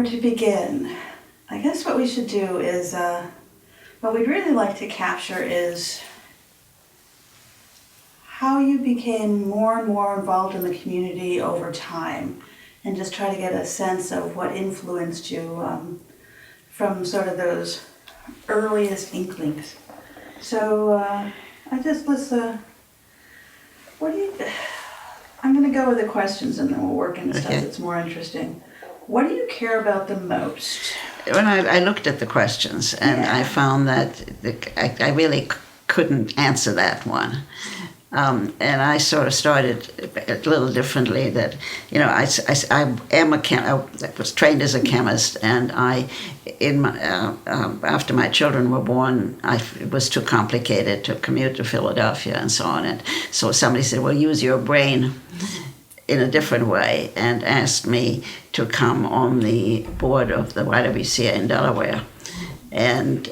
where to begin? I guess what we should do is, what we'd really like to capture is how you became more and more involved in the community over time, and just try to get a sense of what influenced you from sort of those earliest inklings. So I'm going to go with the questions and then we'll work into stuff that's more interesting. What do you care about the most? When I looked at the questions and I found that I really couldn't answer that one. And I sort of started a little differently. That I was trained as a chemist, and after my children were born, it was too complicated to commute to Philadelphia and so on. And so somebody said, "Well, use your brain in a different way," and asked me to come on the board of the YWCA in Delaware, and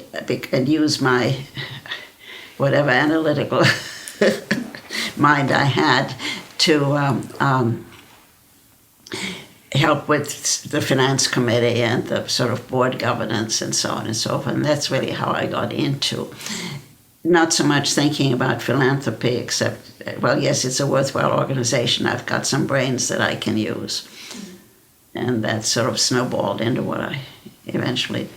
use my whatever analytical mind I had to help with the finance committee and the sort of board governance and so on and so forth. And that's really how I got into not so much thinking about philanthropy, except, well, yes, it's a worthwhile organization. I've got some brains that I can use. And that sort of snowballed into what I eventually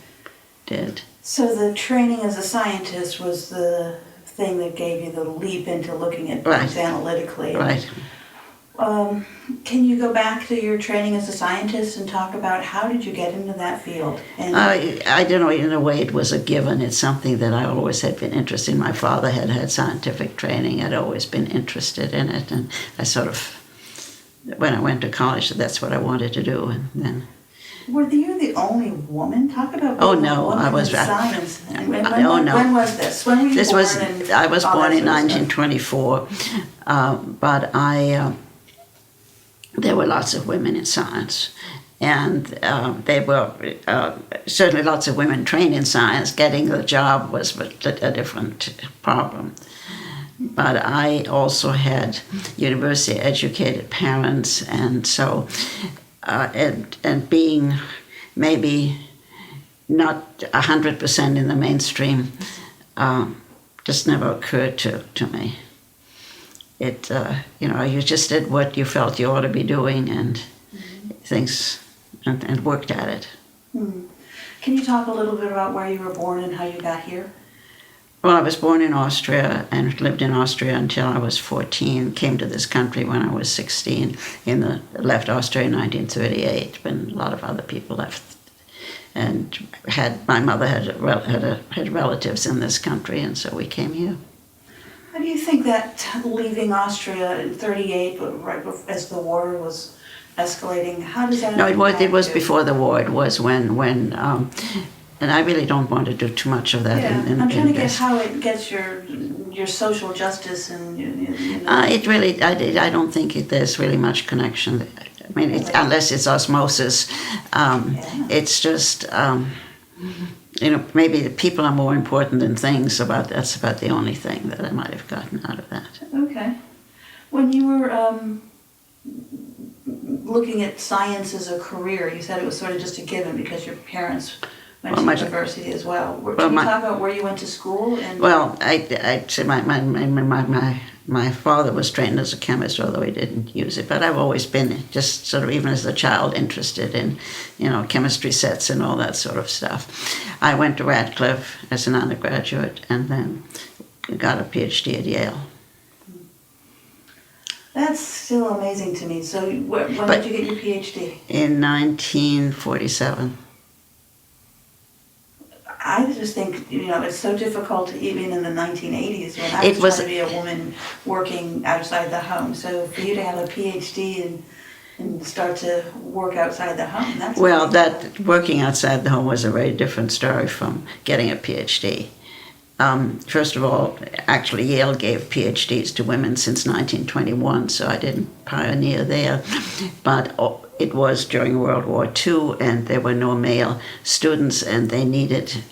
did. So the training as a scientist was the thing that gave you the leap into looking at things analytically. Right. Can you go back to your training as a scientist and talk about how did you get into that field? And I don't know, in a way it was a given. It's something that I always had been interested in. My father had had scientific training. I'd always been interested in it. And I sort of, when I went to college, that's what I wanted to do. And then... Were you the only woman? Talk about being a woman I was in science. And when was this? When were you born? I was born in 1924, but there were lots of women in science, and there were certainly lots of women trained in science. Getting the job was a different problem. But I also had university-educated parents, and so and being maybe not 100% in the mainstream just never occurred to me. It you just did what you felt you ought to be doing, and things, and worked at it. Mm-hmm. Can you talk a little bit about where you were born and how you got here? Well, I was born in Austria and lived in Austria until I was 14. Came to this country when I was 16. Left Austria in 1938 when a lot of other people left. And my mother had relatives in this country, and so we came here. How do you think that leaving Austria in 38, right as the war was escalating, how does that? No, it was before the war. It was when. And I really don't want to do too much of that. Yeah, I'm trying to get how it gets your social justice and It really, I don't think there's really much connection. I mean, unless it's osmosis, it's just maybe the people are more important than things. That's about the only thing that I might have gotten out of that. Okay, when you were looking at science as a career, you said it was sort of just a given because your parents went to university as well. Can you talk about where you went to school? Well, I'd say my father was trained as a chemist, although he didn't use it. But I've always been just sort of, even as a child, interested in, chemistry sets and all that sort of stuff. I went to Radcliffe as an undergraduate and then got a Ph.D. at Yale. That's still amazing to me. So when did you get your Ph.D.? In 1947. I just think, it's so difficult even in the 1980s when I was trying to be a woman working outside the home. So for you to have a PhD and start to work outside the home, that's... Well, that working outside the home was a very different story from getting a PhD. First of all, actually Yale gave PhDs to women since 1921, so I didn't pioneer there. But it was during World War II, and there were no male students, and they needed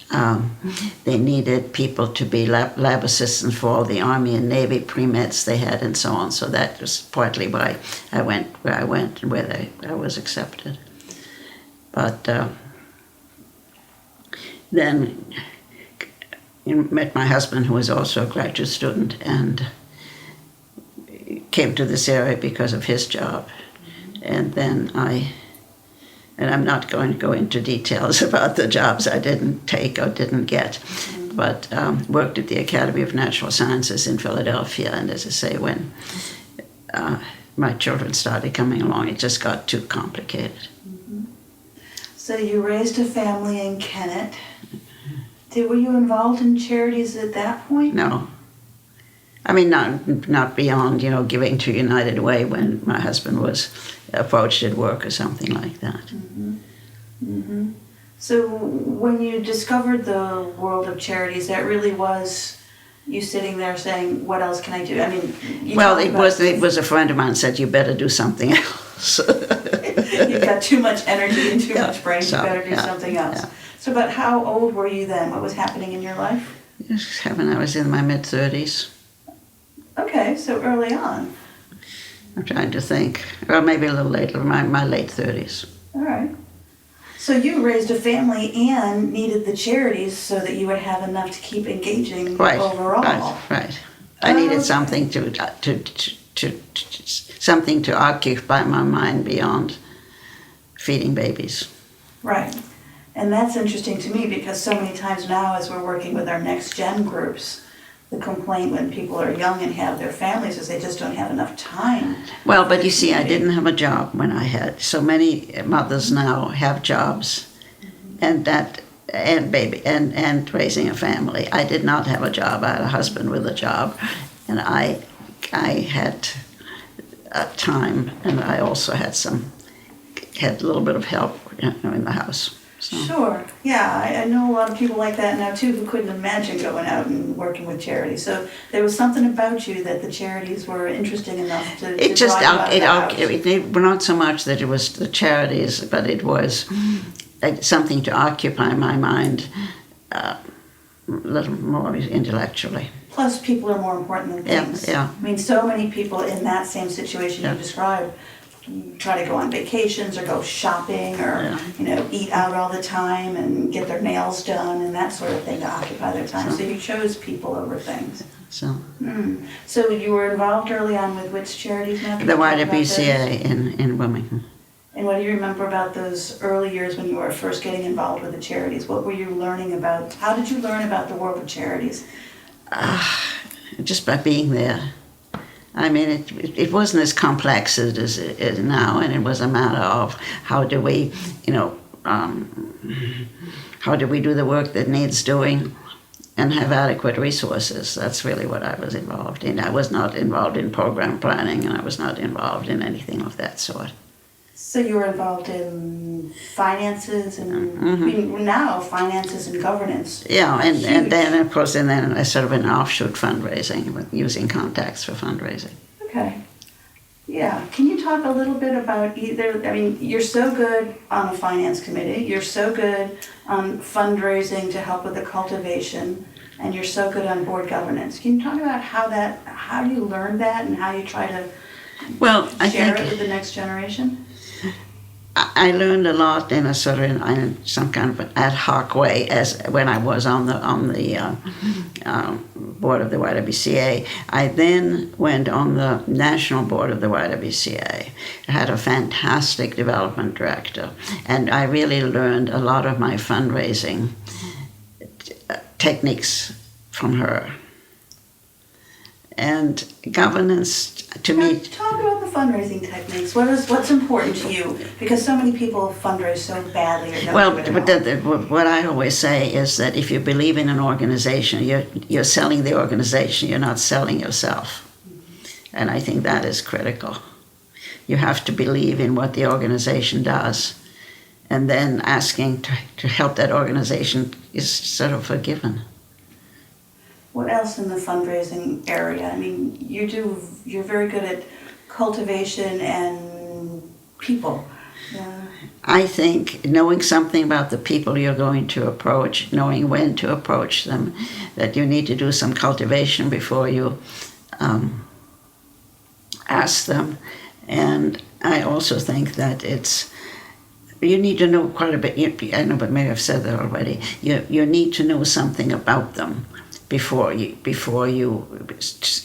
people to be lab assistants for all the Army and Navy pre-meds they had, and so on. So that was partly why I went where I went and where I was accepted. But then I met my husband, who was also a graduate student, and came to this area because of his job. And then I'm not going to go into details about the jobs I didn't take or didn't get, but worked at the Academy of Natural Sciences in Philadelphia. And as I say, when my children started coming along, it just got too complicated. So you raised a family in Kennett. Were you involved in charities at that point? No. I mean, not beyond, giving to United Way when my husband was approached at work or something like that. Mm-hmm. Mm-hmm. So when you discovered the World of Charities, that really was you sitting there saying, what else can I do? I mean, it was a friend of mine said, you better do something else. You've got too much energy and too much brain, you better do something else. Yeah. So about how old were you then? What was happening in your life? I was in my mid-30s. Okay, so early on. I'm trying to think. Or maybe a little later, my late 30s. All right. So you raised a family and needed the charities so that you would have enough to keep engaging overall. Right. I needed something something to occupy my mind beyond feeding babies. Right. And that's interesting to me because so many times now as we're working with our next gen groups, the complaint when people are young and have their families is they just don't have enough time. Well, but you see, I didn't have a job when I had. So many mothers now have jobs, and raising a family. I did not have a job. I had a husband with a job, and I had time, and I also had a little bit of help, in the house. So. Sure. Yeah, I know a lot of people like that now too who couldn't imagine going out and working with charities. So there was something about you that the charities were interesting enough to it not so much that it was the charities, but it was something to occupy my mind a little more intellectually. Plus, people are more important than things. Yeah. I mean, so many people in that same situation you described try to go on vacations or go shopping or eat out all the time and get their nails done and that sort of thing to occupy their time. So you chose people over things. So you were involved early on with which charities now? The YWCA in Wilmington. And what do you remember about those early years when you were first getting involved with the charities? What were you learning about? How did you learn about the World of Charities? Just by being there. I mean, it wasn't as complex as it is now, and it was a matter of how do we do the work that needs doing and have adequate resources. That's really what I was involved in. I was not involved in program planning, and I was not involved in anything of that sort. So you were involved in finances and now finances and governance. Yeah, and then of course, and then sort of an offshoot fundraising, using contacts for fundraising. Okay. Yeah. Can you talk a little bit about you're so good on a finance committee, you're so good on fundraising to help with the cultivation, and you're so good on board governance. Can you talk about how you learn that and how you try to share it with the next generation? I learned a lot in some kind of an ad hoc way as when I was on the board of the YWCA. I then went on the national board of the YWCA. I had a fantastic development director, and I really learned a lot of my fundraising techniques from her. And governance, to me... Talk about the fundraising techniques. What's important to you? Because so many people fundraise so badly or don't do it well, what I always say is that if you believe in an organization, you're selling the organization, you're not selling yourself. And I think that is critical. You have to believe in what the organization does. And then asking to help that organization is sort of a given. What else in the fundraising area? I mean, you're very good at cultivation and people. Yeah. I think knowing something about the people you're going to approach, knowing when to approach them, that you need to do some cultivation before you ask them. And I also think that it's you need to know quite a bit. I know, but maybe I've said that already. You need to know something about them before you,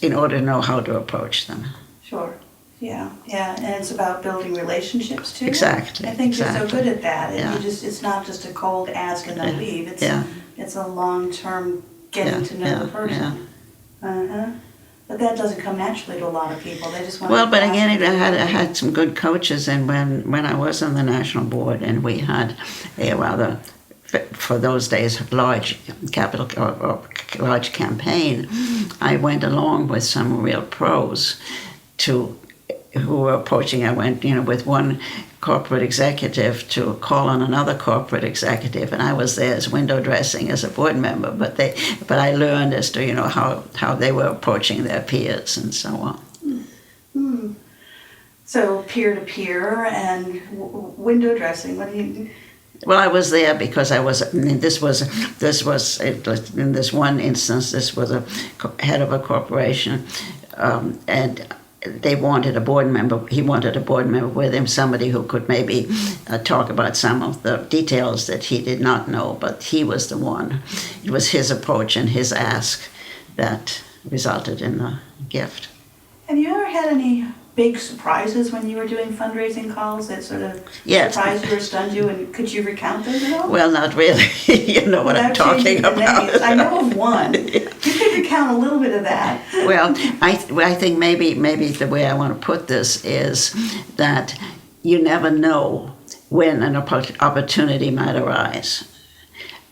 in order to know how to approach them. Sure. Yeah, and it's about building relationships too. Exactly. I think you're so exactly. good at that. And Yeah. it's not just a cold ask and then leave. It's a long-term getting to know the person. Uh-huh. But that doesn't come naturally to a lot of people. They just want Well, to but ask again, them. I had some good coaches, and when I was on the national board, and we had a rather, for those days, large capital or large campaign, I went along with some real pros who were approaching. I went, with one corporate executive to call on another corporate executive, and I was there as window dressing as a board member. But I learned as to how they were approaching their peers and so on. Hmm. So peer-to-peer and window dressing. What do you? Well, I was there because this was in this one instance, this was a head of a corporation, and they wanted a board member. He wanted a board member with him, somebody who could maybe talk about some of the details that he did not know, but he was the one. It was his approach and his ask that resulted in the gift. Have you ever had any big surprises when you were doing fundraising calls that sort of surprised you or stunned you? And could you recount those at all? Well, not really. You know what I'm talking about. I know of one. You could recount a little bit of that. Well, I think maybe the way I want to put this is that you never know when an opportunity might arise.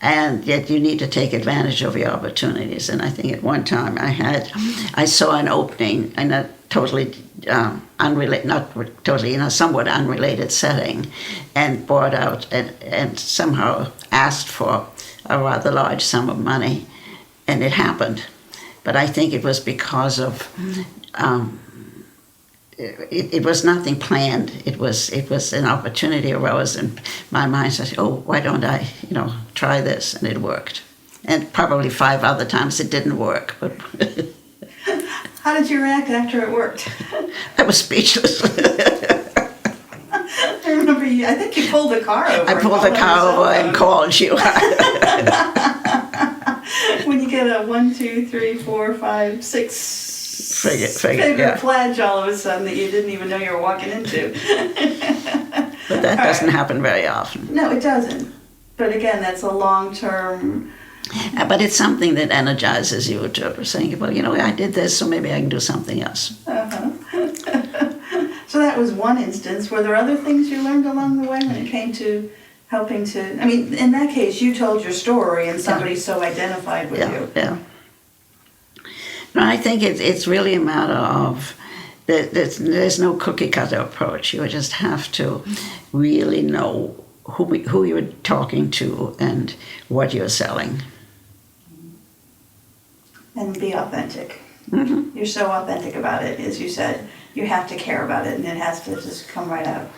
And yet you need to take advantage of your opportunities. And I think at one time I saw an opening in a totally unrelated, not totally, in a somewhat unrelated setting, and brought out and somehow asked for a rather large sum of money, and it happened. But I think it was because of it was nothing planned. It was an opportunity arose in my mind. Said, "Oh, why don't I, try this?" And it worked. And probably 5 other times it didn't work. But how did you react after it worked? I was speechless. I remember I think you pulled the car over. I pulled the car over and called you. When you get a 1, 2, 3, 4, 5, 6 figure pledge all of a sudden that you didn't even know you were walking into. But that doesn't happen very often. No, it doesn't. But again, that's a long-term. But it's something that energizes you to saying, well, I did this, so maybe I can do something else. Uh-huh. So that was one instance. Were there other things you learned along the way when it came to helping to, in that case, you told your story and somebody so identified with you. Yeah. No, I think it's really a matter of, there's no cookie cutter approach. You just have to really know who you're talking to and what you're selling. And be authentic. Mm-hmm. You're so authentic about it, as you said. You have to care about it, and it has to just come right out.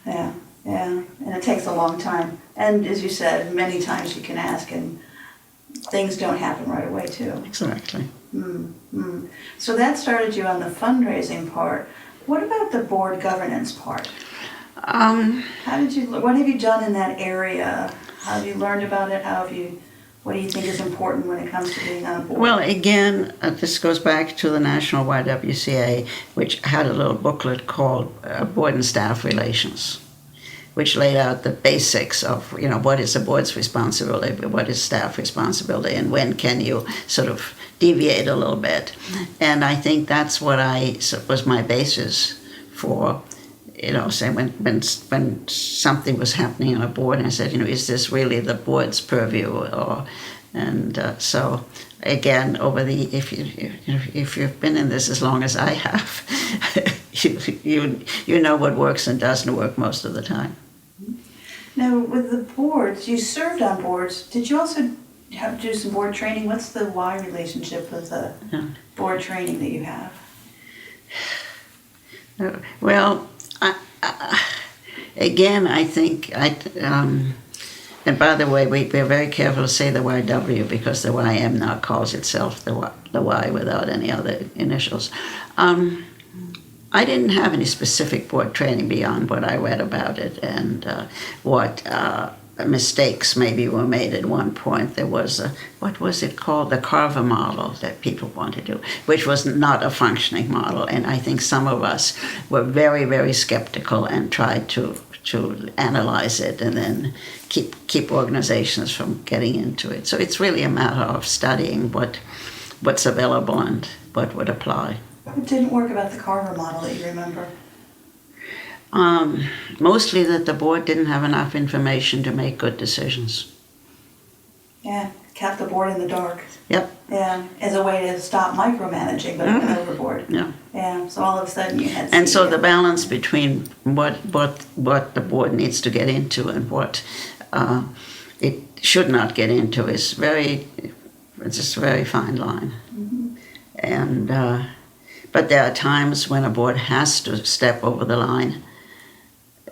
Yeah. And it takes a long time. And as you said, many times you can ask, and things don't happen right away, too. Exactly. Mm-hmm. So that started you on the fundraising part. What about the board governance part? What have you done in that area? How have you learned about it? What do you think is important when it comes to being on a board? Well, again, this goes back to the National YWCA, which had a little booklet called Board and Staff Relations, which laid out the basics of, what is the board's responsibility, what is staff responsibility, and when can you sort of deviate a little bit. And I think that's what was my basis for, say when something was happening on a board, and I said, is this really the board's purview? So again, if you've been in this as long as I have, you know what works and doesn't work most of the time. Now, with the boards, you served on boards. Did you also have to do some board training? What's the Y relationship with the board training that you have? Well, again, I think and by the way, we're very careful to say the YW because the YM now calls itself the Y without any other initials. I didn't have any specific board training beyond what I read about it and what mistakes maybe were made at one point. There was what was it called? The Carver model that people wanted to do, which was not a functioning model. And I think some of us were very, very skeptical and tried to analyze it and then keep organizations from getting into it. So it's really a matter of studying what's available and what would apply. What didn't work about the Carver model that you remember? Mostly that the board didn't have enough information to make good decisions. Yeah, kept the board in the dark. Yep. Yeah, as a way to stop micromanaging, but went overboard. Yeah. Yeah, so all of a sudden you had... And so the balance between what the board needs to get into and what it should not get into is it's just a very fine line. Mm-hmm. And but there are times when a board has to step over the line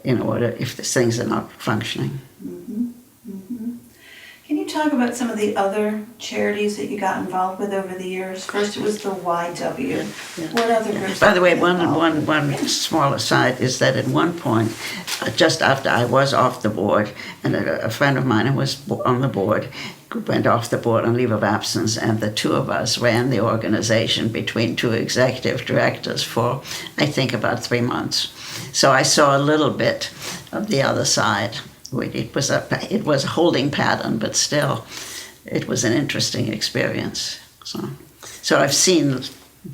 in order if the things are not functioning. Mm-hmm. Mm-hmm. Can you talk about some of the other charities that you got involved with over the years? First it was the YW. Yeah. What other groups? By the way, one small aside is that at one point, just after I was off the board, and a friend of mine who was on the board went off the board on leave of absence, and the two of us ran the organization between two executive directors for, I think, about 3 months. So I saw a little bit of the other side. It was a holding pattern, but still, it was an interesting experience. So I've seen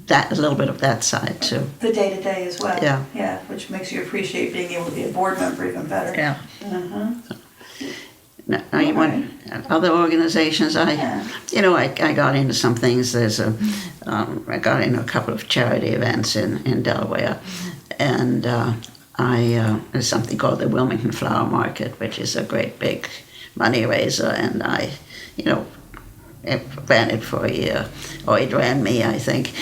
a little bit of that side too. The day-to-day as well. Yeah. Yeah, which makes you appreciate being able to be a board member even better. Yeah. Uh-huh. Now you want other organizations? I got into some things. I got into a couple of charity events in Delaware, and there's something called the Wilmington Flower Market, which is a great big money raiser, and I ran it for a year, or it ran me. I think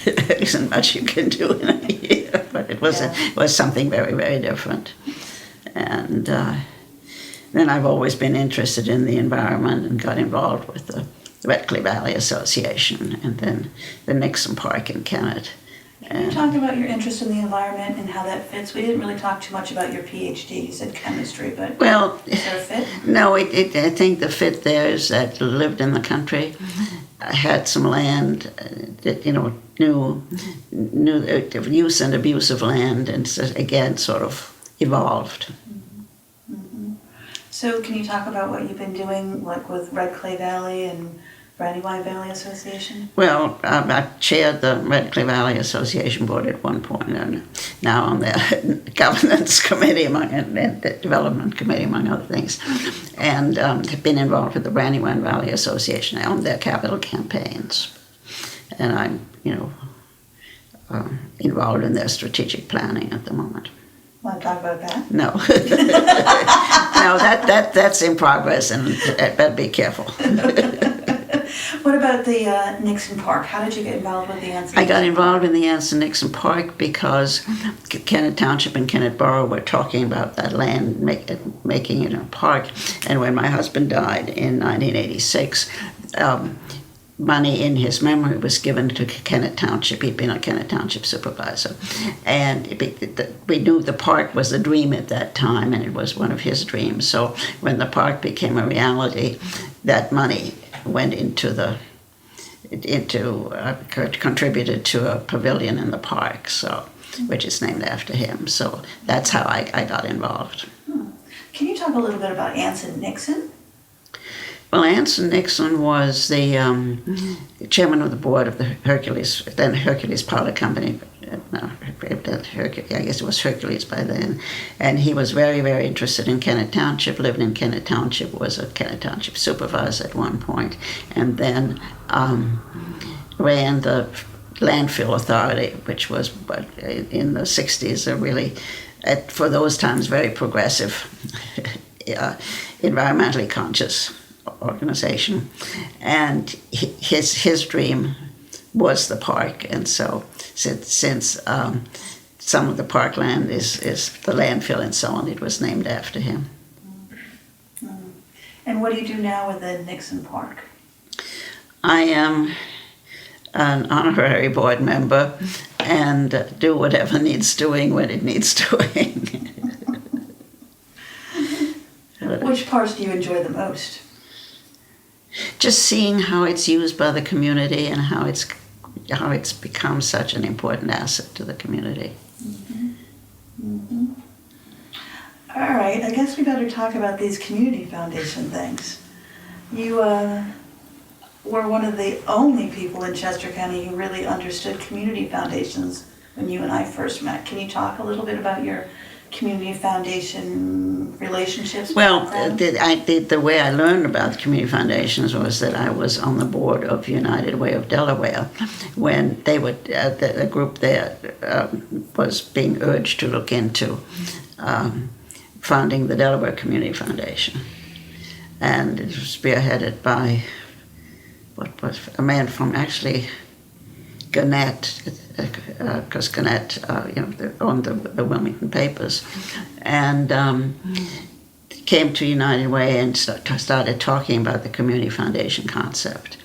there isn't much you can do in a year, but it was something very, very different, and. Then I've always been interested in the environment and got involved with the Verplanck Valley Association and then the Nixon Park in Kennett. Can you talk about your interest in the environment and how that fits? We didn't really talk too much about your Ph.D. You said chemistry, but is there a fit? No, I think the fit there is that I lived in the country. I had some land, knew the use and abuse of land, and so, again, sort of evolved. So can you talk about what you've been doing, like with Red Clay Valley and Brandywine Valley Association? Well, I chaired the Red Clay Valley Association Board at one point, and now on the governance committee and the development committee, among other things, and have been involved with the Brandywine Valley Association on their capital campaigns, and I'm, involved in their strategic planning at the moment. Want to talk about that? No. No, that's in progress, and I better be careful. What about the Nixon Park? How did you get involved with the Anson Nixon? I got involved in the Anson Nixon Park because Kennett Township and Kennett Borough were talking about that land, making it a park. And when my husband died in 1986, money in his memory was given to Kennett Township. He'd been a Kennett Township supervisor. And we knew the park was a dream at that time, and it was one of his dreams. So when the park became a reality, that money went contributed to a pavilion in the park, which is named after him. So that's how I got involved. Can you talk a little bit about Anson Nixon? Well, Anson Nixon was the chairman of the board of the Hercules Powder Company. I guess it was Hercules by then. And he was very, very interested in Kennett Township, lived in Kennett Township, was a Kennett Township supervisor at one point, and then ran the landfill authority, which was in the 60s a really, for those times, very progressive, environmentally conscious organization, and his dream was the park, and so since some of the parkland is the landfill and so on, it was named after him. And what do you do now with the Nixon Park? I an honorary board member and do whatever needs doing when it needs doing. Which parts do you enjoy the most? Just seeing how it's used by the community and how it's become such an important asset to the community. Mm-hmm. Mm-hmm. All right, I guess we better talk about these community foundation things. You were one of the only people in Chester County who really understood community foundations when you and I first met. Can you talk a little bit about your community foundation relationships? Well, the way I learned about community foundations was that I was on the board of United Way of Delaware when they would, the group there was being urged to look into founding the Delaware Community Foundation. And it was spearheaded by a man from actually Gannett, because Gannett, owned the Wilmington papers, and came to United Way and started talking about the community foundation concept.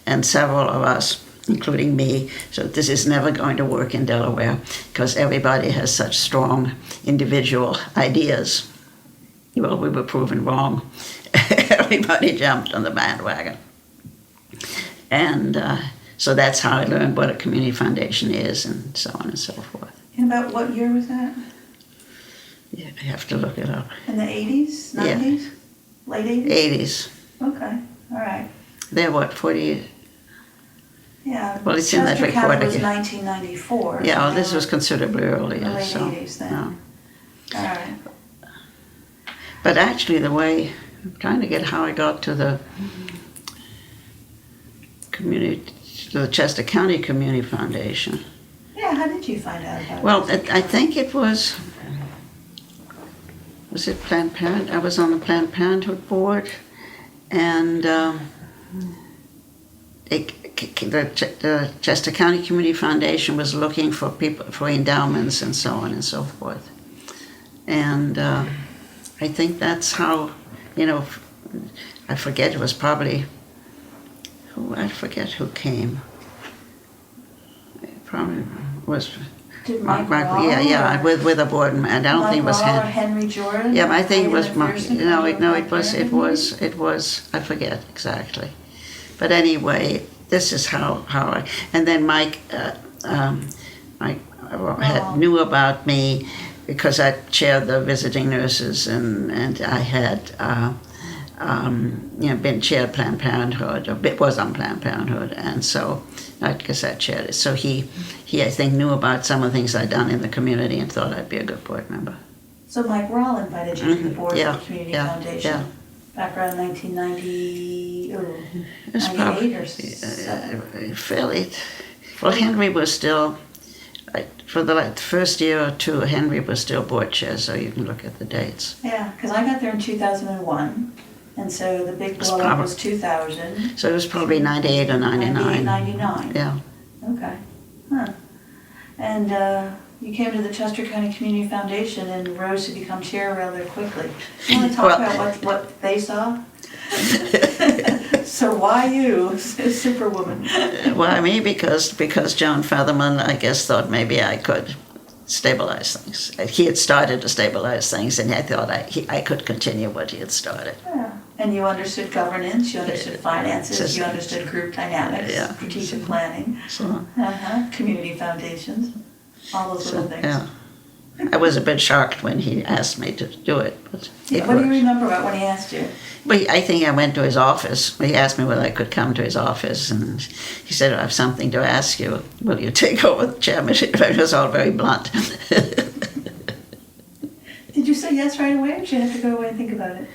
And several of us, including me, so this is never going to work in Delaware because everybody has such strong individual ideas. Well, we were proven wrong. Everybody jumped on the bandwagon. And so that's how I learned what a community foundation is and so on and so forth. And about what year was that? Yeah, I have to look it up. In the 80s? 90s? Yeah. Late 80s? 80s. Okay, all right. They're what, 40? Yeah, Well, it's in that Chester report County was again. 1994. Yeah, well, so this they was were considerably in earlier. the late So, 80s then. yeah. All right. But actually the way, I'm trying to get how I got to the the Chester County Community Foundation. Yeah, how did you find out about it? Well, I think it was it Planned Parenthood? I was on the Planned Parenthood board, and the Chester County Community Foundation was looking for people, for endowments and so on and so forth. And I think that's how, I forget, it was probably, I forget who came. It probably was Did Mike Mark, Rawl yeah, or with a board, I don't think it was Mike Rawl or Henry. Henry Jordan? Yeah, but I think it was Ian Mark. McPherson No, from it was. I forget exactly. But anyway, this is how I. And then Mike knew about me because I chaired the visiting nurses, and I had been chaired Planned Parenthood, or was on Planned Parenthood, and so I guess I chaired it. So he I think knew about some of the things I'd done in the community and thought I'd be a good board member. So Mike Rawl invited you to the board Yeah, of the Community yeah, Foundation yeah. back around 1990, It was 98 probably or 7. fairly. Well, Henry was still, for the first year or two, Henry was still board chair, so you can look at the dates. Yeah, because I got there in 2001, and so the big blow up was 2000. So it was probably 98 or 99. 99. Yeah. Okay. Huh. And you came to the Chester County Community Foundation and rose to become chair rather quickly. You want to talk about what they saw? So why you, Superwoman? Why me? Because John Featherman, I guess, thought maybe I could stabilize things. He had started to stabilize things, and I thought I could continue what he had started. Yeah. And you understood governance, you understood finances, you understood group dynamics, Yeah. strategic planning, So, community foundations, all those little things. yeah. I was a bit shocked when he asked me to do it, but it What do you worked. remember about when he asked you? But I think I went to his office. He asked me whether I could come to his office, and he said, "I have something to ask you. Will you take over the chairmanship?" It was all very blunt. Did you say yes right away, or did you have to go away and think about it?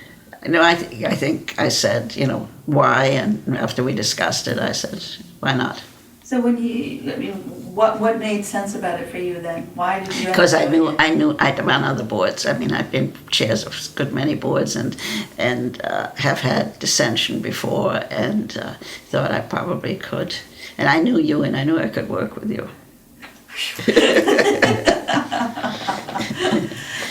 No, I think I said, why, and after we discussed it, I said, why not? So what made sense about it for you then? Why did you? Because I knew I'd run other boards. I mean, I've been chairs of a good many boards and have had dissension before, and thought I probably could. And I knew you, and I knew I could work with you.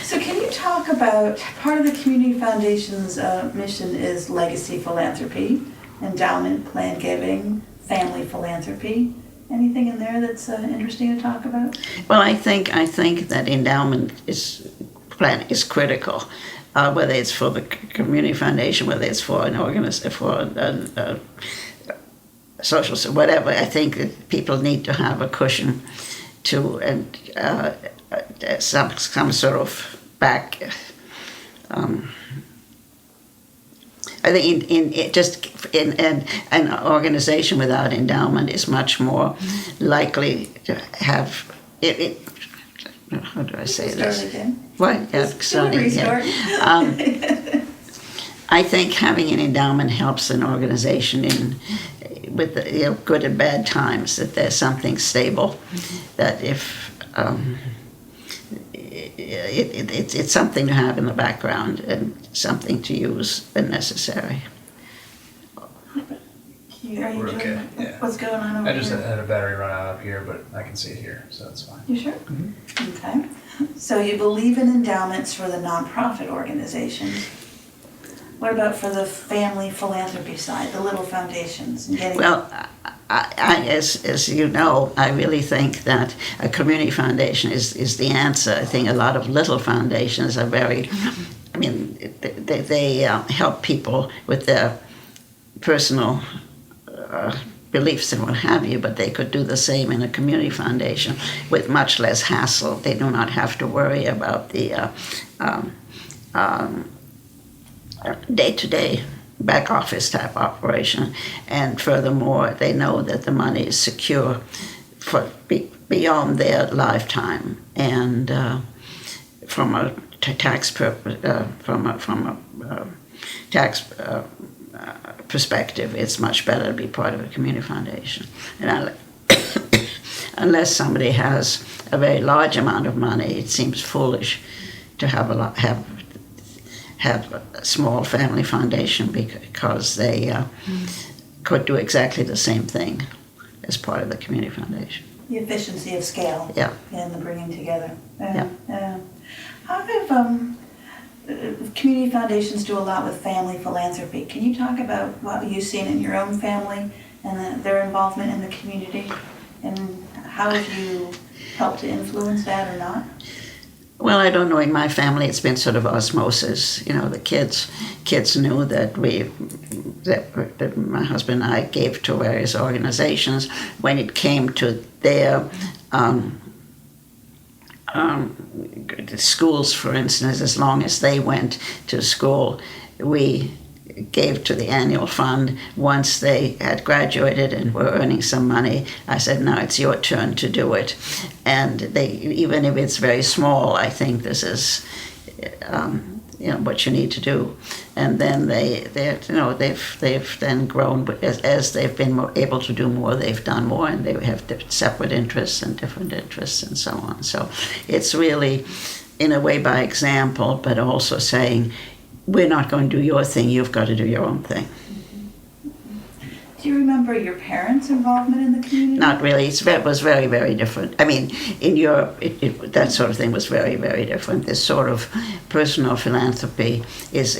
So can you talk about, part of the Community Foundation's mission is legacy philanthropy, endowment, plan giving, family philanthropy. Anything in there that's interesting to talk about? Well, I think that endowment plan is critical, whether it's for the community foundation, whether it's for an organization, for a social, whatever. I think that people need to have a cushion to some sort of back. I think in an organization without endowment is much more likely to have it. How do I say this? Start again. What? Yeah, starting again. I think having an endowment helps an organization with the, good and bad times, that there's something stable, that if it's something to have in the background and something to use when necessary. Are you We're doing okay, yeah. what's going on over I just here? had a battery run out up here, but I can see it here, so that's fine. You sure? Okay. So you believe in endowments for the nonprofit organizations. What about for the family philanthropy side, the little foundations? And getting Well, as you know, I really think that a community foundation is the answer. I think a lot of little foundations are very, they help people with their personal beliefs and what have you, but they could do the same in a community foundation with much less hassle. They do not have to worry about the day-to-day back office type operation, and furthermore, they know that the money is secure for beyond their lifetime, and from a tax perspective, it's much better to be part of a community foundation. And unless somebody has a very large amount of money, it seems foolish to have a small family foundation, because they could do exactly the same thing as part of the community foundation. the efficiency of scale. Yeah. And the bringing together. Yeah. How have community foundations do a lot with family philanthropy? Can you talk about what you've seen in your own family and their involvement in the community, and how have you helped to influence that or not? Well, I don't know. In my family, it's been sort of osmosis. The kids knew that that my husband and I gave to various organizations. When it came to their schools, for instance, as long as they went to school, we gave to the annual fund. Once they had graduated and were earning some money, I said, now it's your turn to do it. And they, even if it's very small, I think this is what you need to do. And then they've then grown, but as they've been able to do more, they've done more, and they have separate interests and different interests and so on. So it's really, in a way, by example, but also saying, we're not going to do your thing, you've got to do your own thing. Do you remember your parents' involvement in the community? Not really. It was very, very different. I mean, in Europe, that sort of thing was very, very different. This sort of personal philanthropy is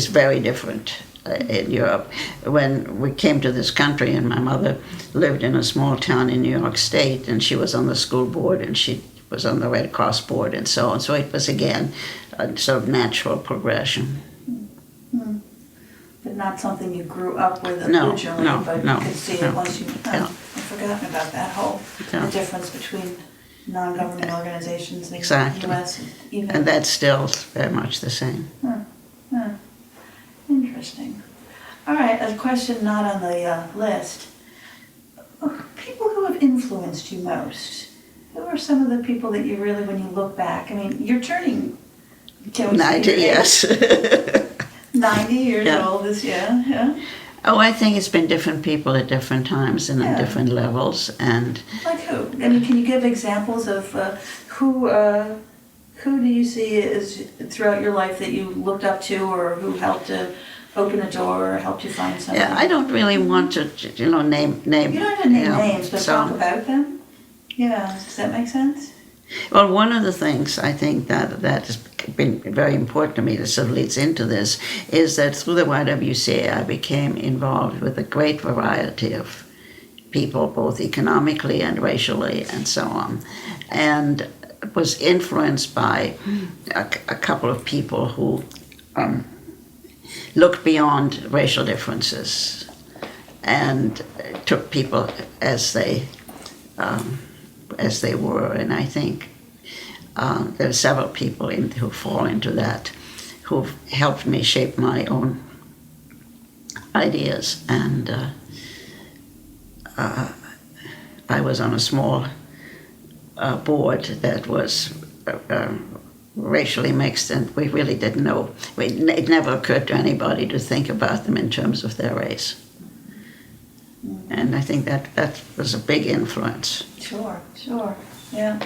very different in Europe. When we came to this country, and my mother lived in a small town in New York State, and she was on the school board, and she was on the Red Cross board, and so on. So it was, again, a sort of natural progression. But not something you grew up with No, originally, no, but no, you could see no. it once you... Yeah. I've forgotten about that whole, Yeah. the difference between non-government organizations in Exactly. the U.S. Even. And that's still very much the same. Interesting. All right, a question not on the list. People who have influenced you most. Who are some of the people that you really, when you look back, I mean, you're turning... 90, yes. 90 years Yeah. old this year, yeah. Oh, I think it's been different people at different times and Yeah. at different levels, and Like who? I mean, can you give examples of who do you see as throughout your life that you looked up to, or who helped to open a door or helped you find something? yeah, I don't really want to, name. You don't have to name you know, names, but so- talk about them. Yeah, does that make sense? Well, one of the things I think that has been very important to me, that sort of leads into this, is that through the YWCA I became involved with a great variety of people, both economically and racially and so on, and was influenced by a couple of people who looked beyond racial differences and took people as they were. And I think there are several people who fall into that, who've helped me shape my own ideas. And I was on a small board that was racially mixed, and we really didn't know. It never occurred to anybody to think about them in terms of their race. And I think that was a big influence. Sure, yeah.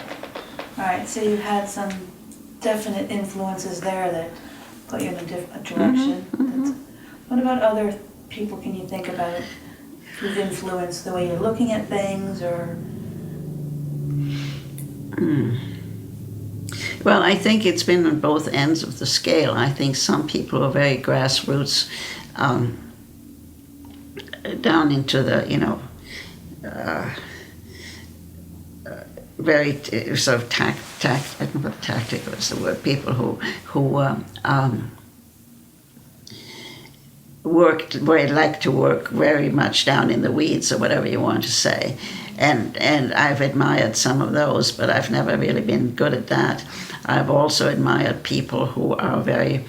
All right, so you had some definite influences there that put you in a different direction. What about other people can you think about who've influenced the way you're looking at things, or? Well, I think it's been on both ends of the scale. I think some people are very grassroots, down into the, very sort of I don't know if tactical is the word, people who like to work very much down in the weeds, or whatever you want to say. And I've admired some of those, but I've never really been good at that. I've also admired people who are very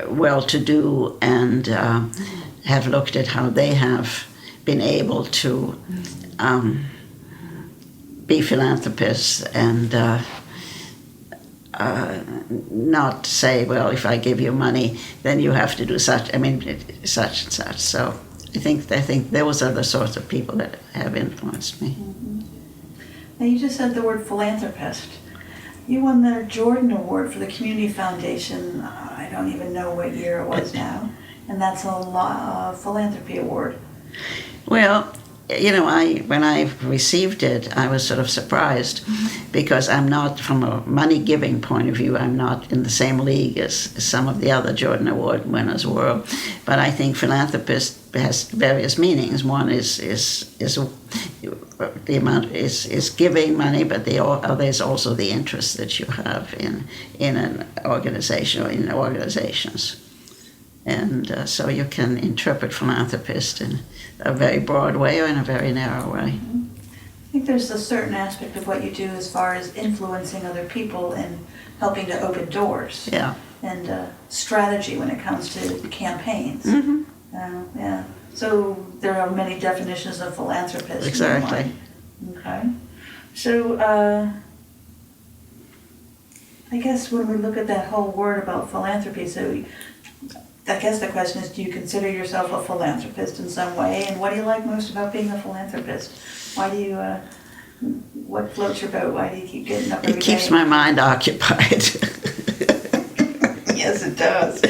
well-to-do and have looked at how they have been able to be philanthropists and not say, well, if I give you money, then you have to do such and such. So I think those are the sorts of people that have influenced me. Now you just said the word philanthropist. You won the Jordan Award for the Community Foundation. I don't even know what year it was now, and that's a philanthropy award. Well, when I received it, I was sort of surprised because I'm not, from a money-giving point of view, I'm not in the same league as some of the other Jordan Award winners were. But I think philanthropist has various meanings. One is the amount is giving money, but there's also the interest that you have in an organization or in organizations. And so you can interpret philanthropist in a very broad way or in a very narrow way. I think there's a certain aspect of what you do as far as influencing other people and helping to open doors. Yeah. And strategy when it comes to campaigns. Yeah. So there are many definitions of philanthropist. Exactly. Okay. So I guess when we look at that whole word about philanthropy, so I guess the question is, do you consider yourself a philanthropist in some way? And what do you like most about being a philanthropist? Why do you, what floats your boat? Why do you keep getting up every day? It keeps my mind occupied. Yes, it does.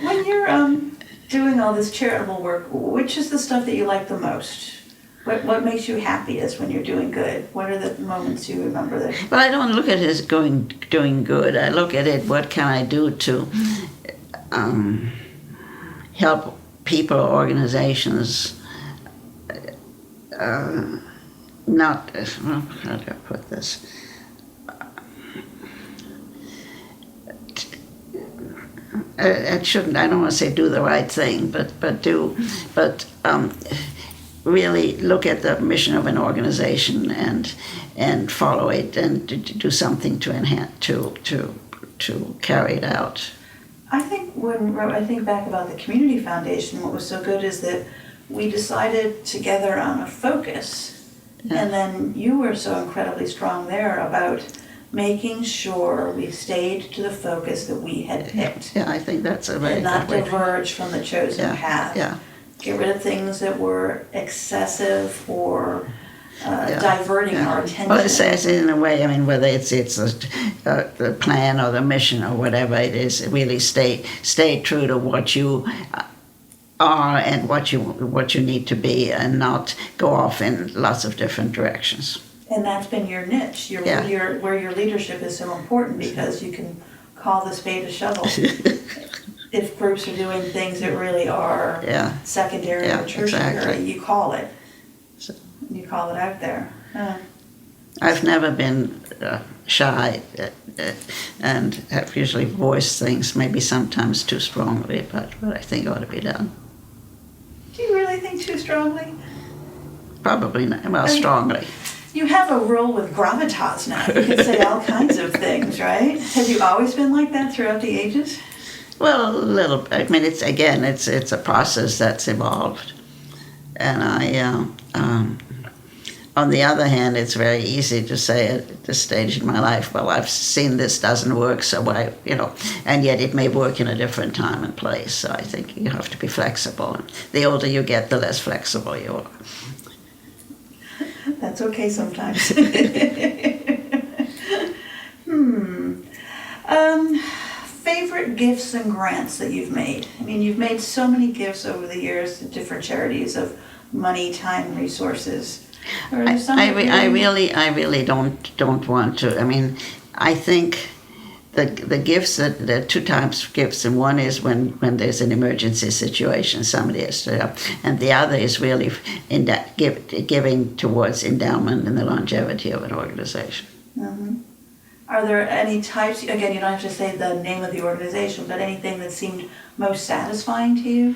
When you're doing all this charitable work, which is the stuff that you like the most? What makes you happiest when you're doing good? What are the moments you remember that? Well, I don't look at it as doing good. I look at it, what can I do to help people or organizations not, well, how do I put this? I don't want to say do the right thing, but really look at the mission of an organization and follow it and do something to enhance to carry it out. I think when I think back about the Community Foundation, what was so good is that we decided together on a focus, and then you were so incredibly strong there about making sure we stayed to the focus that we had picked. Yeah, I think that's a very and not good way. diverge from the chosen path. Yeah. Get rid of things that were excessive or diverting our attention. Well, it says in a way, I mean, whether it's the plan or the mission or whatever it is, really stay true to what you are and what you need to be, and not go off in lots of different directions. And that's been your niche, where your leadership is so important, because you can call the spade a shovel. if groups are doing things that really are Yeah. secondary Yeah, or tertiary, exactly. you call it. So- You call it out there. I've never been shy and have usually voiced things, maybe sometimes too strongly, but what I think ought to be done. Do you really think too strongly? Probably not, well, strongly. You have a role with gravitas now. You can say all kinds of things, right? Have you always been like that throughout the ages? Well, a little. I mean, it's a process that's evolved, and on the other hand, it's very easy to say at this stage in my life, well, I've seen this doesn't work, so why, and yet it may work in a different time and place. So I think you have to be flexible. The older you get, the less flexible you are. That's okay sometimes. Favorite gifts and grants that you've made? I mean, you've made so many gifts over the years to different charities of money, time, resources. Or is there some that I really don't want to. I mean, I think the gifts there are two types of gifts, and one is when there's an emergency situation, somebody has to help, and the other is really giving towards endowment and the longevity of an organization. Mm-hmm. Are there any types, again, you don't have to say the name of the organization, but anything that seemed most satisfying to you?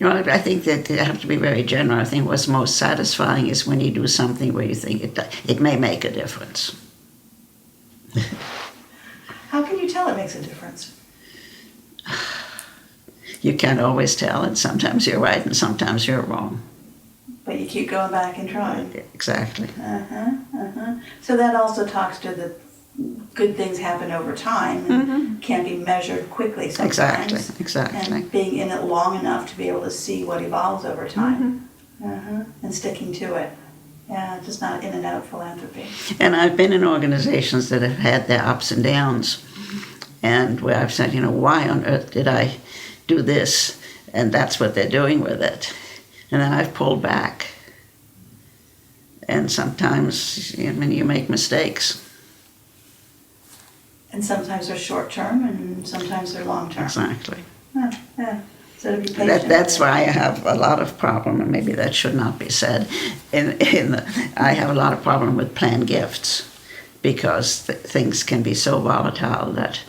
I think that you have to be very general. I think what's most satisfying is when you do something where you think it may make a difference. How can you tell it makes a difference? You can't always tell, and sometimes you're right and sometimes you're wrong. But you keep going back and trying. Exactly. So that also talks to the good things happen over time and can be measured quickly sometimes. Exactly. And being in it long enough to be able to see what evolves over time and sticking to it. Yeah, just not in and out philanthropy. And I've been in organizations that have had their ups and downs, and where I've said, why on earth did I do this? And that's what they're doing with it. And then I've pulled back. And sometimes, you make mistakes. And sometimes they're short term and sometimes they're long term. Exactly. Yeah. So to be patient. That's why I have a lot of problem, and maybe that should not be said. I have a lot of problem with planned gifts, because things can be so volatile that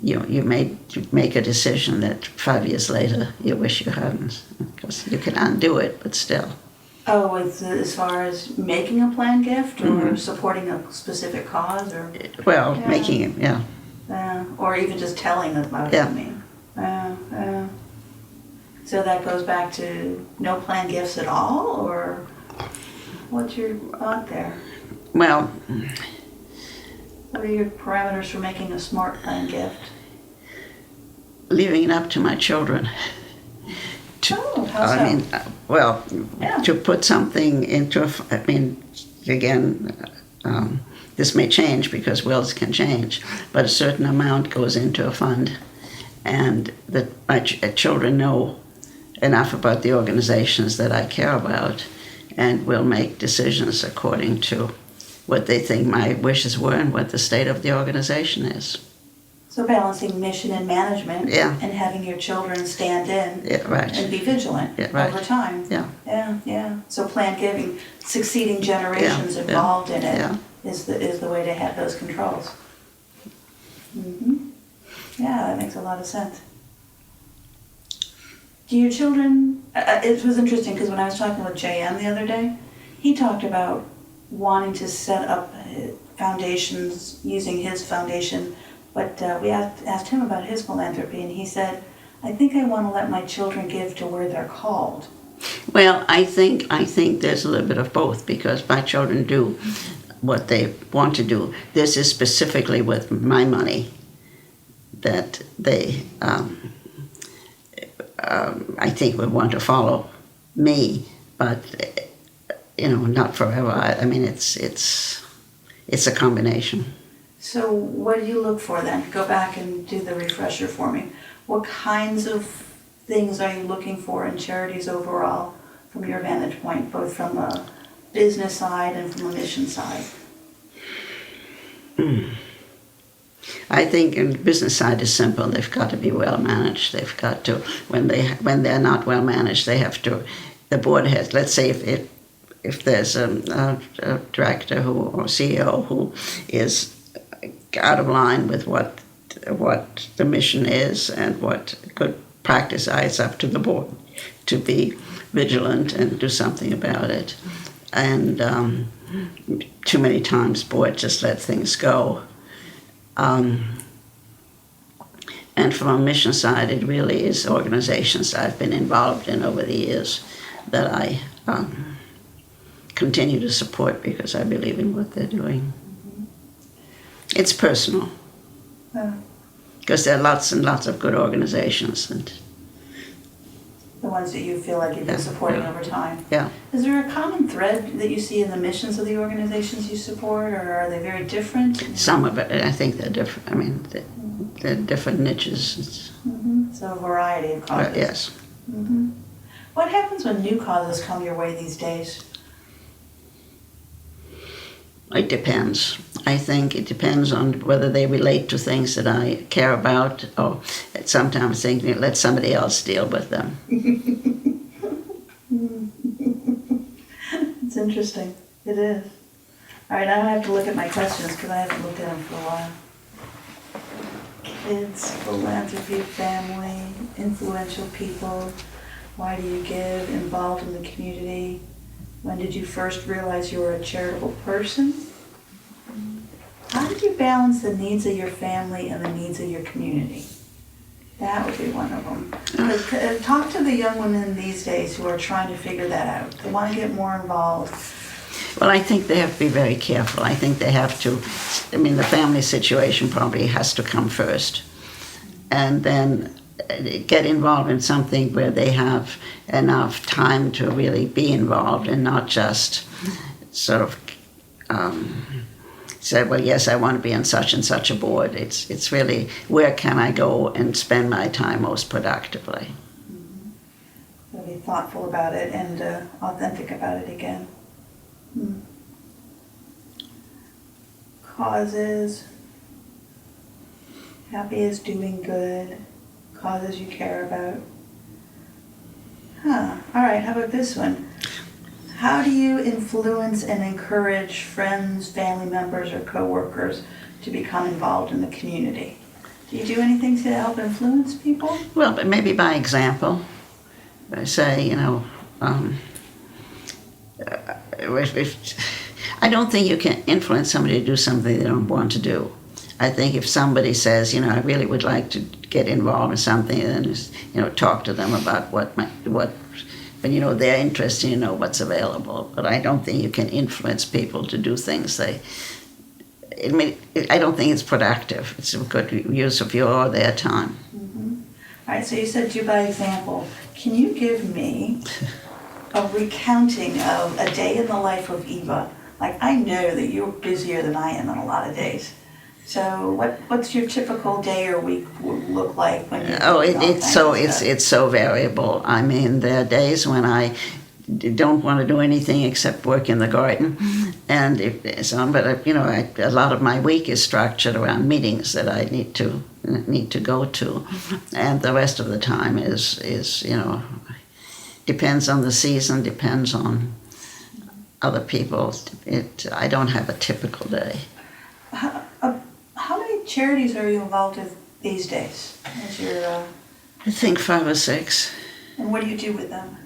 you may make a decision that 5 years later you wish you hadn't, because you can undo it, but still. Oh, as far as making a planned gift or supporting a specific cause, or making it, or even just telling about it. I mean, so that goes back to no planned gifts at all, or what's your thought there? Well, what are your parameters for making a smart planned gift? Leaving it up to my children. How so? To put something into again, this may change because wills can change, but a certain amount goes into a fund, and that my children know enough about the organizations that I care about, and will make decisions according to what they think my wishes were and what the state of the organization is. So balancing mission and management and having your children stand in and be vigilant over time. Yeah. So planned giving, succeeding generations involved in it is the way to have those controls. Yeah, that makes a lot of sense. Do your children, it was interesting because when I was talking with JM the other day, he talked about wanting to set up foundations using his foundation. But we asked him about his philanthropy, and he said, I think I want to let my children give to where they're called. Well, I think there's a little bit of both, because my children do what they want to do. This is specifically with my money that they, I think, would want to follow me, but, not forever. I mean, it's a combination. So what do you look for then? Go back and do the refresher for me. What kinds of things are you looking for in charities overall from your vantage point, both from a business side and from a mission side? I think in the business side is simple. They've got to be well managed. They've got to, when they're not well managed, they have to. The board has. Let's say if there's a director or CEO who is out of line with what the mission is and what good practice are, it's up to the board to be vigilant and do something about it. And too many times, board just let things go. And from a mission side, it really is organizations I've been involved in over the years that I continue to support because I believe in what they're doing. It's personal. Because there are lots and lots of good organizations. And the ones that you feel like you've been supporting over time. Yeah. Is there a common thread that you see in the missions of the organizations you support, or are they very different? Some of it, I think they're different. I mean, they're different niches. So a variety of causes. Yes. What happens when new causes come your way these days? It depends. I think it depends on whether they relate to things that I care about, or sometimes thinking, let somebody else deal with them. It's interesting. It is. All right, now I have to look at my questions because I haven't looked at them for a while. Kids, philanthropy, family, influential people. Why do you give? Involved in the community. When did you first realize you were a charitable person? How did you balance the needs of your family and the needs of your community? That would be one of them. Talk to the young women these days who are trying to figure that out. They want to get more involved. Well, I think they have to be very careful. I think they have to, I mean, the family situation probably has to come first. And then get involved in something where they have enough time to really be involved and not just sort of say, well, yes, I want to be on such and such a board. It's really, where can I go and spend my time most productively? So be thoughtful about it and authentic about it again. Causes. Happy is doing good. Causes you care about. All right, how about this one? How do you influence and encourage friends, family members, or coworkers to become involved in the community? Do you do anything to help influence people? Well, but maybe by example. I say, you know, I don't think you can influence somebody to do something they don't want to do. I think if somebody says, you know, I really would like to get involved in something, then just, you know, talk to them about what, but you know, they're interested, you know, what's available. But I don't think you can influence people to do things I don't think it's productive. It's a good use of your or their time. All right, so you said do by example. Can you give me a recounting of a day in the life of Eva? Like, I know that you're busier than I am on a lot of days. So what's your typical day or week look like when you're it's so variable. I mean, there are days when I don't want to do anything except work in the garden, and but you know, a lot of my week is structured around meetings that I need to go to, and the rest of the time is you know, depends on the season, depends on other people. I don't have a typical day. How many charities are you involved with these days? I think 5 or 6. And what do you do with them?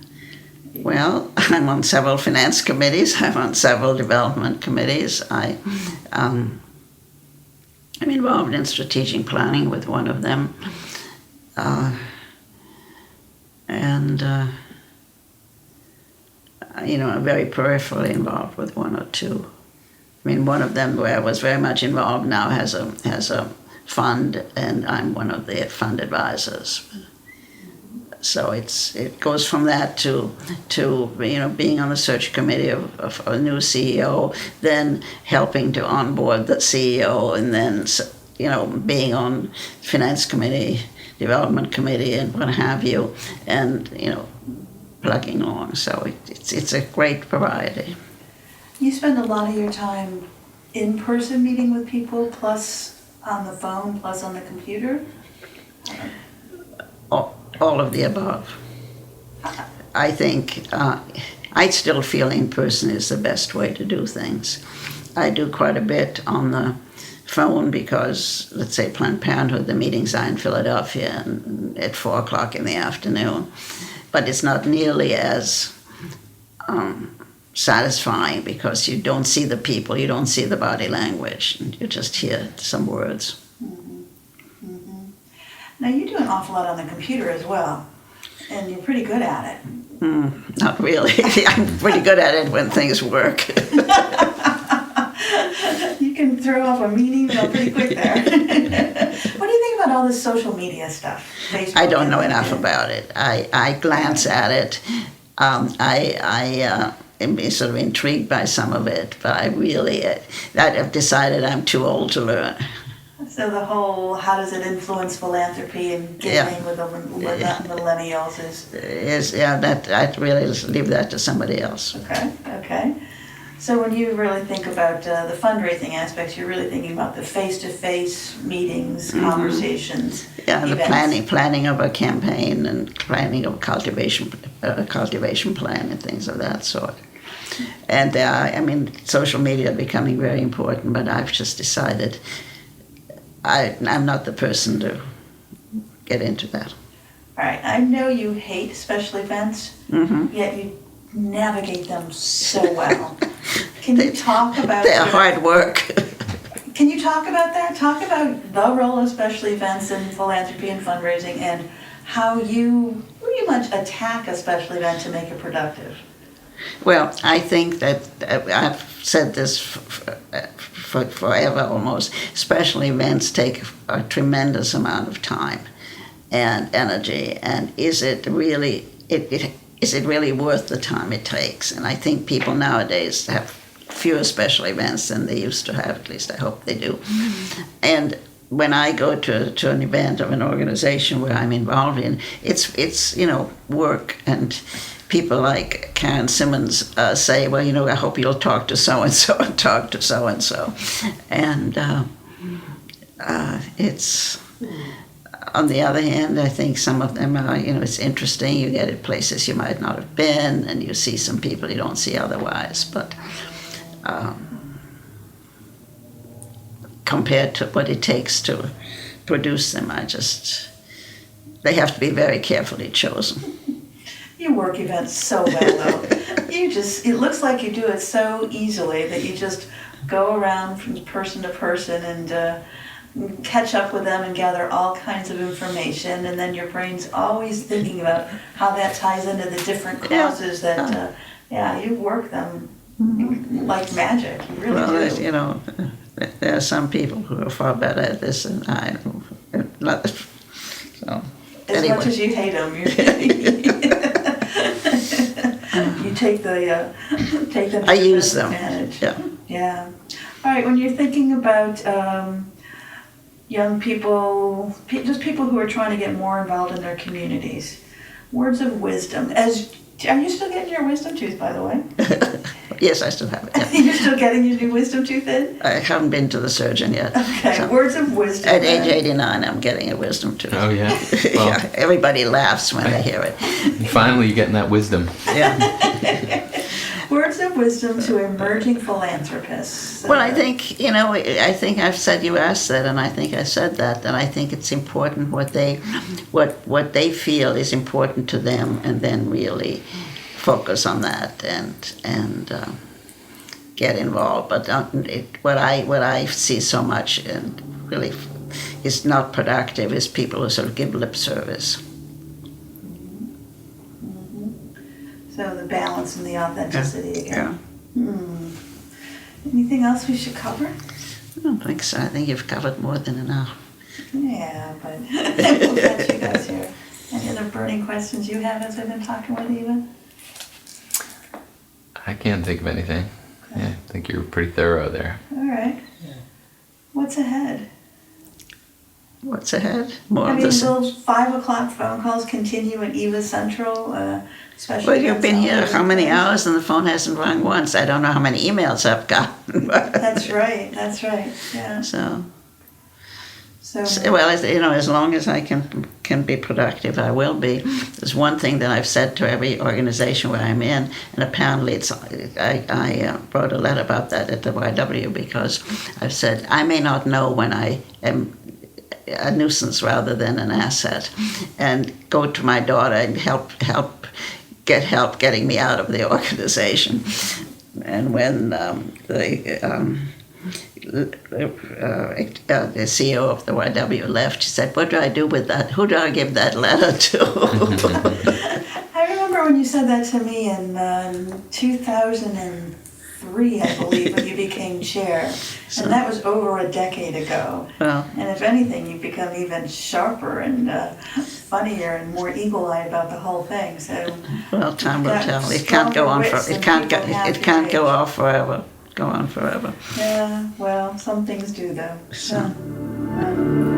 Well, I'm on several finance committees. I'm on several development committees. I'm involved in strategic planning with one of them. You know, I'm very peripherally involved with 1 or 2. I mean, one of them where I was very much involved now has a fund, and I'm one of the fund advisors. So it goes from that to you know, being on the search committee of a new CEO, then helping to onboard the CEO, and then you know, being on finance committee, development committee, and what have you, and you know, plugging along. So it's a great variety. You spend a lot of your time in person meeting with people, plus on the phone plus on the computer? All of the above. I think I still feel in person is the best way to do things. I do quite a bit on the phone because, let's say, Planned Parenthood, the meetings are in Philadelphia and at 4 o'clock in the afternoon. But it's not nearly as satisfying because you don't see the people, you don't see the body language, and you just hear some words. Now, you do an awful lot on the computer as well, and you're pretty good at it. Not really. I'm pretty good at it when things work. You can throw off a mean email pretty quick there. What do you think about all this social media stuff? Facebook I don't know and enough LinkedIn? about it. I glance at it. I am sort of intrigued by some of it, but I've decided I'm too old to learn. So the whole, how does it influence philanthropy and giving with the millennials is... I'd really leave that to somebody else. Okay. So when you really think about the fundraising aspects, you're really thinking about the face-to-face meetings, conversations, Yeah, the events. planning of a campaign and planning of a cultivation plan and things of that sort. And social media are becoming very important, but I've just decided I'm not the person to get into that. All right, I know you hate special events, yet you navigate them so well. Can you talk about... They're hard work. Can you talk about that? Talk about the role of special events in philanthropy and fundraising and how you pretty much attack a special event to make it productive. Well, I think that I've said this for forever almost. Special events take a tremendous amount of time and energy, and is it really worth the time it takes? And I think people nowadays have fewer special events than they used to have. At least I hope they do. And when I go to an event of an organization where I'm involved in, it's work, and people like Karen Simmons say, well, I hope you'll talk to so-and-so and talk to so-and-so. And it's, on the other hand, I think some of them are, it's interesting. You get at places you might not have been, and you see some people you don't see otherwise. But compared to what it takes to produce them, they have to be very carefully chosen. You work events so well, though. It looks like you do it so easily that you just go around from person to person and catch up with them and gather all kinds of information, and then your brain's always thinking about how that ties into the different causes that, you work them like magic. You really do. There are some people who are far better at this than I am. So, As much as you hate them, you take them. I use them. Advantage. Yeah. All right. When you're thinking about young people, just people who are trying to get more involved in their communities, words of wisdom. Are you still getting your wisdom tooth, by the way? Yes, I still have it. Yeah. You're still getting your new wisdom tooth in? I haven't been to the surgeon yet. Okay, So words of wisdom. at age 89, I'm getting a wisdom tooth. Oh, yeah? Well, Yeah, everybody laughs when they hear it. finally you're getting that wisdom. Yeah. Words of wisdom to emerging philanthropists. Well, I think, I think I've said, you asked that, and I think I said that, and I think it's important what they feel is important to them, and then really focus on that and get involved. But what I see so much and really is not productive is people who sort of give lip service. So the balance and the authenticity again. Yeah. Anything else we should cover? I don't think so. I think you've covered more than enough. Yeah, but we'll catch you guys here. Any other burning questions you have as I've been talking with you? I can't think of anything. Yeah, I think you're pretty thorough there. All right. What's ahead? What's ahead? More I of mean, the same. will 5 o'clock phone calls continue at Eva Central? Special Well, you've events been all here over how the many place? hours and the phone hasn't rung once. I don't know how many emails I've gotten. That's right, yeah. So, So, Well, as long as I can be productive, I will be. There's one thing that I've said to every organization where I'm in, and apparently I wrote a letter about that at the YW, because I've said I may not know when I am a nuisance rather than an asset, and go to my daughter and help getting me out of the organization. And when the CEO of the YW left, she said, "What do I do with that? Who do I give that letter to?" I remember when you said that to me in 2003, I believe, when you became chair. And that was over a decade ago. Well, And if anything, you've become even sharper and funnier and more eagle-eyed about the whole thing. So, well, time will got tell. It can't go on stronger for. wits It than can't go. people have It can't go today. off forever. Go on forever. Yeah, well, some things do though. So. Yeah.